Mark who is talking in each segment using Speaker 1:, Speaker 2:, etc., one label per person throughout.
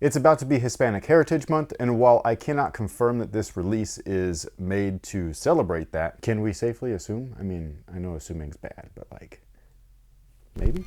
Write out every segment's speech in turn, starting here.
Speaker 1: It's about to be Hispanic Heritage Month, and while I cannot confirm that this release is made to celebrate that, can we safely assume? I mean, I know assuming's bad, but like, maybe?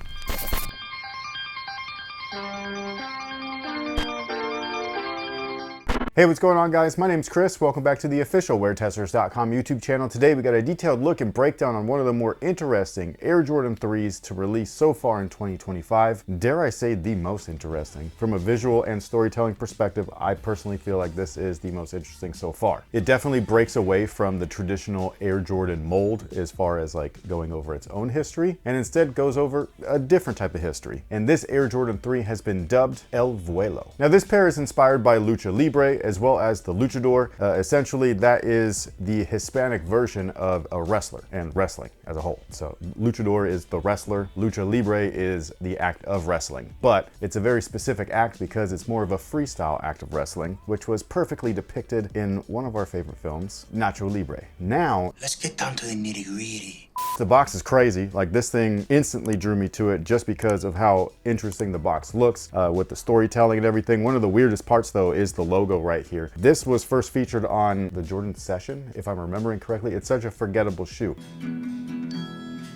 Speaker 1: Hey, what's going on, guys? My name's Chris. Welcome back to the official WearTesters.com YouTube channel. Today we got a detailed look and breakdown on one of the more interesting Air Jordan 3s to release so far in 2025. Dare I say the most interesting. From a visual and storytelling perspective, I personally feel like this is the most interesting so far. It definitely breaks away from the traditional Air Jordan mold as far as like going over its own history, and instead goes over a different type of history. And this Air Jordan 3 has been dubbed El Vuelo. Now this pair is inspired by Lucha Libre as well as the luchador. Essentially, that is the Hispanic version of a wrestler and wrestling as a whole. So luchador is the wrestler, lucha libre is the act of wrestling. But it's a very specific act because it's more of a freestyle act of wrestling, which was perfectly depicted in one of our favorite films, Nacho Libre. Now,
Speaker 2: let's get down to the nitty-gritty.
Speaker 1: The box is crazy. Like, this thing instantly drew me to it just because of how interesting the box looks with the storytelling and everything. One of the weirdest parts though is the logo right here. This was first featured on the Jordan Session, if I'm remembering correctly. It's such a forgettable shoe.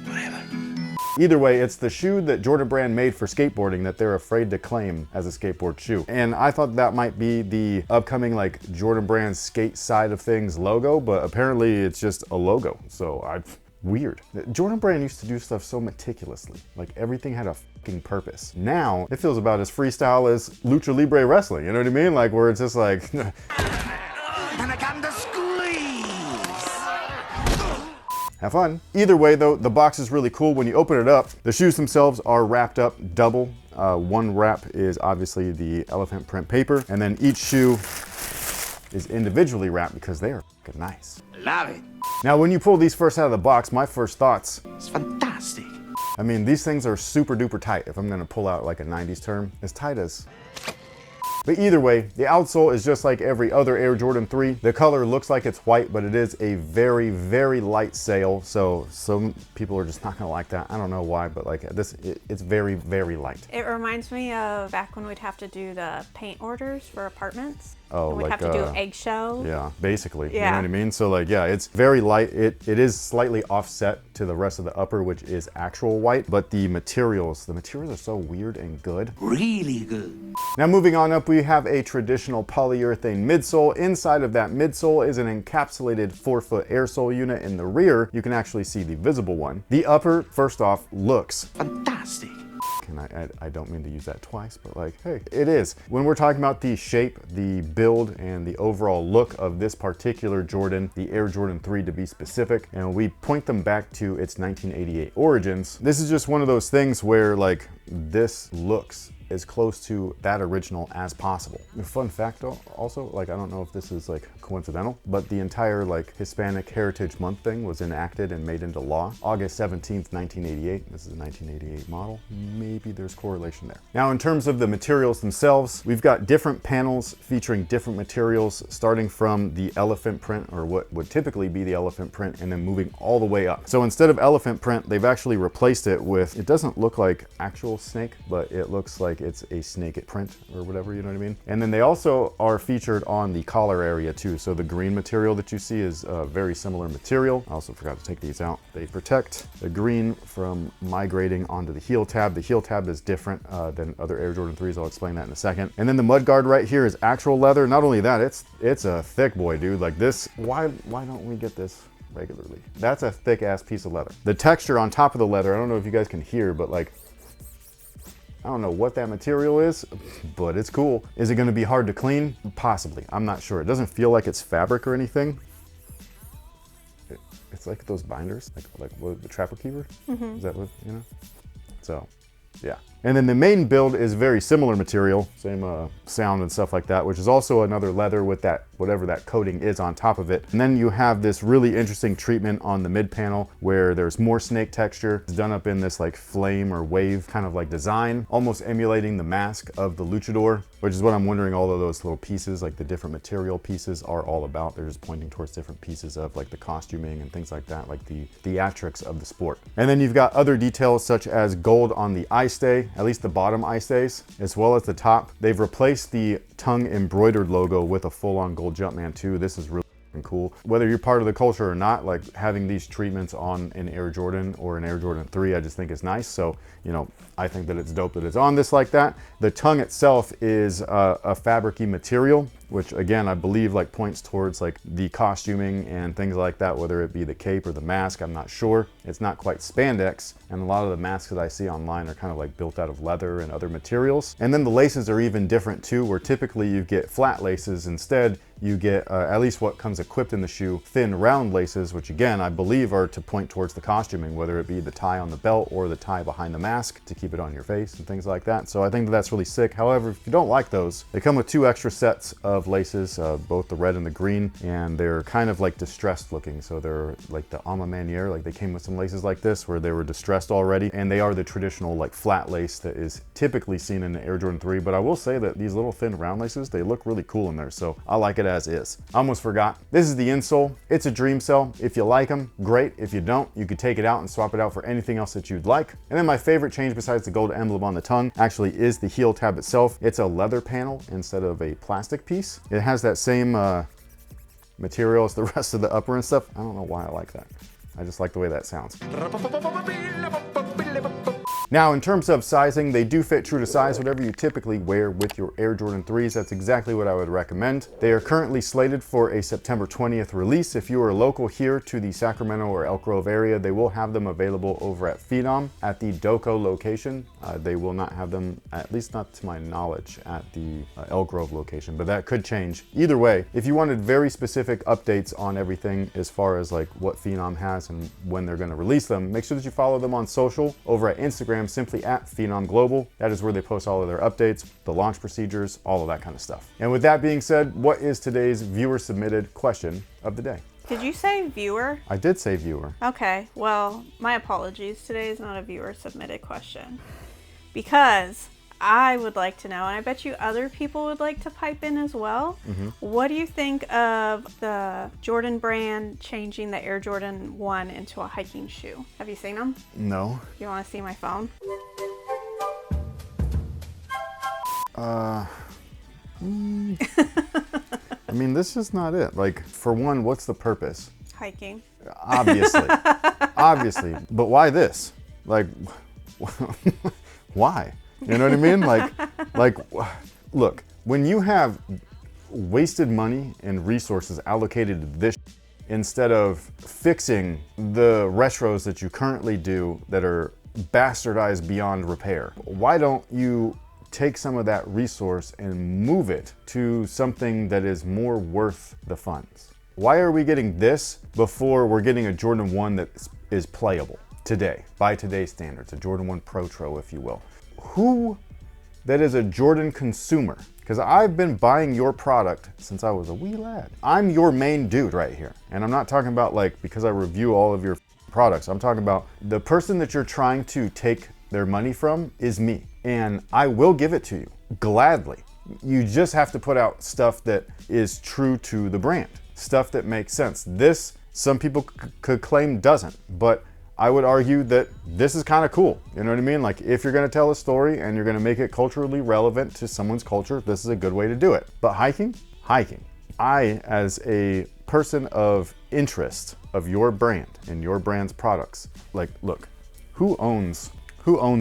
Speaker 2: Whatever.
Speaker 1: Either way, it's the shoe that Jordan Brand made for skateboarding that they're afraid to claim as a skateboard shoe. And I thought that might be the upcoming like Jordan Brand skate side of things logo, but apparently it's just a logo. So weird. Jordan Brand used to do stuff so meticulously. Like, everything had a fucking purpose. Now, it feels about as freestyle as Lucha Libre wrestling, you know what I mean? Like, where it's just like...
Speaker 2: And I got the squeeze!
Speaker 1: Have fun. Either way though, the box is really cool. When you open it up, the shoes themselves are wrapped up double. One wrap is obviously the elephant print paper, and then each shoe is individually wrapped because they are fucking nice.
Speaker 2: Love it.
Speaker 1: Now, when you pull these first out of the box, my first thoughts,
Speaker 2: It's fantastic.
Speaker 1: I mean, these things are super duper tight. If I'm gonna pull out like a 90s term, as tight as. But either way, the outsole is just like every other Air Jordan 3. The color looks like it's white, but it is a very, very light sail. So some people are just not gonna like that. I don't know why, but like this, it's very, very light.
Speaker 3: It reminds me of back when we'd have to do the paint orders for apartments.
Speaker 1: Oh,
Speaker 3: and we'd
Speaker 1: like,
Speaker 3: have to do eggshell.
Speaker 1: Yeah, basically,
Speaker 3: Yeah.
Speaker 1: you know what I mean? So like, yeah, it's very light. It is slightly offset to the rest of the upper, which is actual white, but the materials are so weird and good.
Speaker 2: Really good.
Speaker 1: Now moving on up, we have a traditional polyurethane midsole. Inside of that midsole is an encapsulated 4-foot air sole unit. In the rear, you can actually see the visible one. The upper, first off, looks
Speaker 2: Fantastic.
Speaker 1: and I don't mean to use that twice, but like, hey, it is. When we're talking about the shape, the build, and the overall look of this particular Jordan, the Air Jordan 3 to be specific, and we point them back to its 1988 origins, this is just one of those things where like, this looks as close to that original as possible. Fun fact also, like, I don't know if this is like coincidental, but the entire like Hispanic Heritage Month thing was enacted and made into law August 17th, 1988. This is a 1988 model. Maybe there's correlation there. Now, in terms of the materials themselves, we've got different panels featuring different materials, starting from the elephant print, or what would typically be the elephant print, and then moving all the way up. So instead of elephant print, they've actually replaced it with, it doesn't look like actual snake, but it looks like it's a snake print or whatever, you know what I mean? And then they also are featured on the collar area too. So the green material that you see is a very similar material. I also forgot to take these out. They protect the green from migrating onto the heel tab. The heel tab is different than other Air Jordan 3s. I'll explain that in a second. And then the mud guard right here is actual leather. Not only that, it's a thick boy, dude. Like this, why don't we get this regularly? That's a thick ass piece of leather. The texture on top of the leather, I don't know if you guys can hear, but like, I don't know what that material is, but it's cool. Is it gonna be hard to clean? Possibly, I'm not sure. It doesn't feel like it's fabric or anything. It's like those binders, like what, the Trapper Keeper? Is that what, you know? So, yeah. And then the main build is very similar material, same sound and stuff like that, which is also another leather with that, whatever that coating is on top of it. And then you have this really interesting treatment on the mid panel where there's more snake texture. It's done up in this like flame or wave kind of like design, almost emulating the mask of the luchador, which is what I'm wondering all of those little pieces, like the different material pieces, are all about. They're just pointing towards different pieces of like the costuming and things like that, like the theatrics of the sport. And then you've got other details such as gold on the eye stay, at least the bottom eye stays, as well as the top. They've replaced the tongue embroidered logo with a full-on gold Jumpman 2. This is really cool. Whether you're part of the culture or not, like having these treatments on an Air Jordan or an Air Jordan 3, I just think is nice. So, you know, I think that it's dope that it's on this like that. The tongue itself is a fabric-y material, which again, I believe like points towards like the costuming and things like that, whether it be the cape or the mask, I'm not sure. It's not quite spandex. And a lot of the masks that I see online are kind of like built out of leather and other materials. And then the laces are even different too, where typically you get flat laces. Instead, you get, at least what comes equipped in the shoe, thin round laces, which again, I believe are to point towards the costuming, whether it be the tie on the belt or the tie behind the mask to keep it on your face and things like that. So I think that that's really sick. However, if you don't like those, they come with 2 extra sets of laces, both the red and the green, and they're kind of like distressed looking. So they're like the a la manière, like they came with some laces like this where they were distressed already, and they are the traditional like flat lace that is typically seen in the Air Jordan 3. But I will say that these little thin round laces, they look really cool in there. So I like it as is. I almost forgot. This is the insole. It's a dream cell. If you like them, great. If you don't, you could take it out and swap it out for anything else that you'd like. And then my favorite change besides the gold emblem on the tongue actually is the heel tab itself. It's a leather panel instead of a plastic piece. It has that same material as the rest of the upper and stuff. I don't know why I like that. I just like the way that sounds. Now, in terms of sizing, they do fit true to size, whatever you typically wear with your Air Jordan 3s. That's exactly what I would recommend. They are currently slated for a September 20th release. If you are local here to the Sacramento or Elk Grove area, they will have them available over at Phenom at the Doco location. They will not have them, at least not to my knowledge, at the Elk Grove location, but that could change. Either way, if you wanted very specific updates on everything as far as like what Phenom has and when they're going to release them, make sure that you follow them on social over at Instagram, simply at Phenom Global. That is where they post all of their updates, the launch procedures, all of that kind of stuff. And with that being said, what is today's viewer submitted question of the day?
Speaker 3: Did you say viewer?
Speaker 1: I did say viewer.
Speaker 3: Okay, well, my apologies. Today is not a viewer submitted question because I would like to know, and I bet you other people would like to pipe in as well. What do you think of the Jordan brand changing the Air Jordan 1 into a hiking shoe? Have you seen them?
Speaker 1: No.
Speaker 3: You want to see my phone?
Speaker 1: I mean, this is not it. Like, for one, what's the purpose?
Speaker 3: Hiking.
Speaker 1: Obviously. Obviously. But why this? Like, why? You know what I mean? Like, look, when you have wasted money and resources allocated to this instead of fixing the retros that you currently do that are bastardized beyond repair, why don't you take some of that resource and move it to something that is more worth the funds? Why are we getting this before we're getting a Jordan 1 that is playable today, by today's standards, a Jordan 1 Pro, if you will? Who that is a Jordan consumer, because I've been buying your product since I was a wee lad. I'm your main dude right here. And I'm not talking about like, because I review all of your products, I'm talking about the person that you're trying to take their money from is me. And I will give it to you gladly. You just have to put out stuff that is true to the brand, stuff that makes sense. This, some people could claim doesn't, but I would argue that this is kind of cool. You know what I mean? Like, if you're gonna tell a story and you're gonna make it culturally relevant to someone's culture, this is a good way to do it. But hiking. I, as a person of interest of your brand and your brand's products, like, look, who owns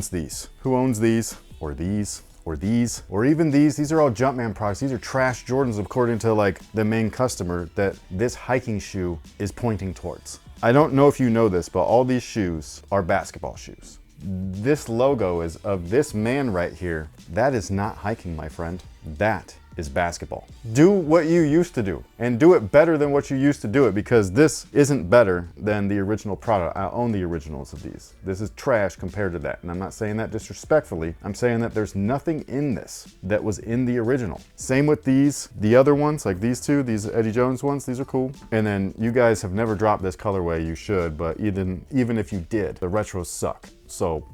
Speaker 1: these? Who owns these, or these, or these, or even these? These are all Jumpman products. These are trash Jordans according to like the main customer that this hiking shoe is pointing towards. I don't know if you know this, but all these shoes are basketball shoes. This logo is of this man right here. That is not hiking, my friend. That is basketball. Do what you used to do and do it better than what you used to do it, because this isn't better than the original product. I own the originals of these. This is trash compared to that. And I'm not saying that disrespectfully. I'm saying that there's nothing in this that was in the original. Same with these, the other ones, like these two, these Eddie Jones ones, these are cool. And then you guys have never dropped this colorway, you should, but even if you did, the retros suck. So,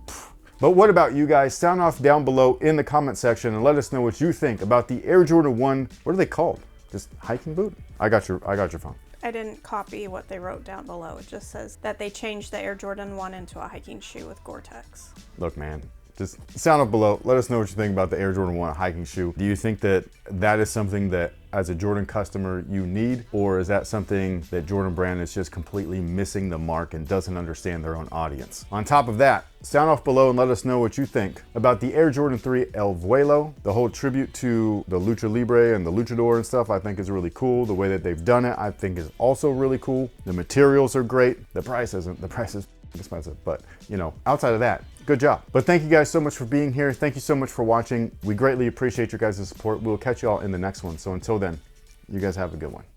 Speaker 1: but what about you guys? Sound off down below in the comment section and let us know what you think about the Air Jordan 1. What are they called? Just hiking boot? I got your phone.
Speaker 3: I didn't copy what they wrote down below. It just says that they changed the Air Jordan 1 into a hiking shoe with Gore-Tex.
Speaker 1: Look, man, Just sound off below. Let us know what you think about the Air Jordan 1 hiking shoe. Do you think that that is something that as a Jordan customer you need, or is that something that Jordan Brand is just completely missing the mark and doesn't understand their own audience? On top of that, sound off below and let us know what you think about the Air Jordan 3 El Vuelo. The whole tribute to the Lucha Libre and the Luchador and stuff I think is really cool. The way that they've done it I think is also really cool. The materials are great. The price isn't. The price is expensive, but you know, outside of that, good job. But thank you guys so much for being here. Thank you so much for watching. We greatly appreciate your guys' support. We'll catch you all in the next one. So until then, you guys have a good one.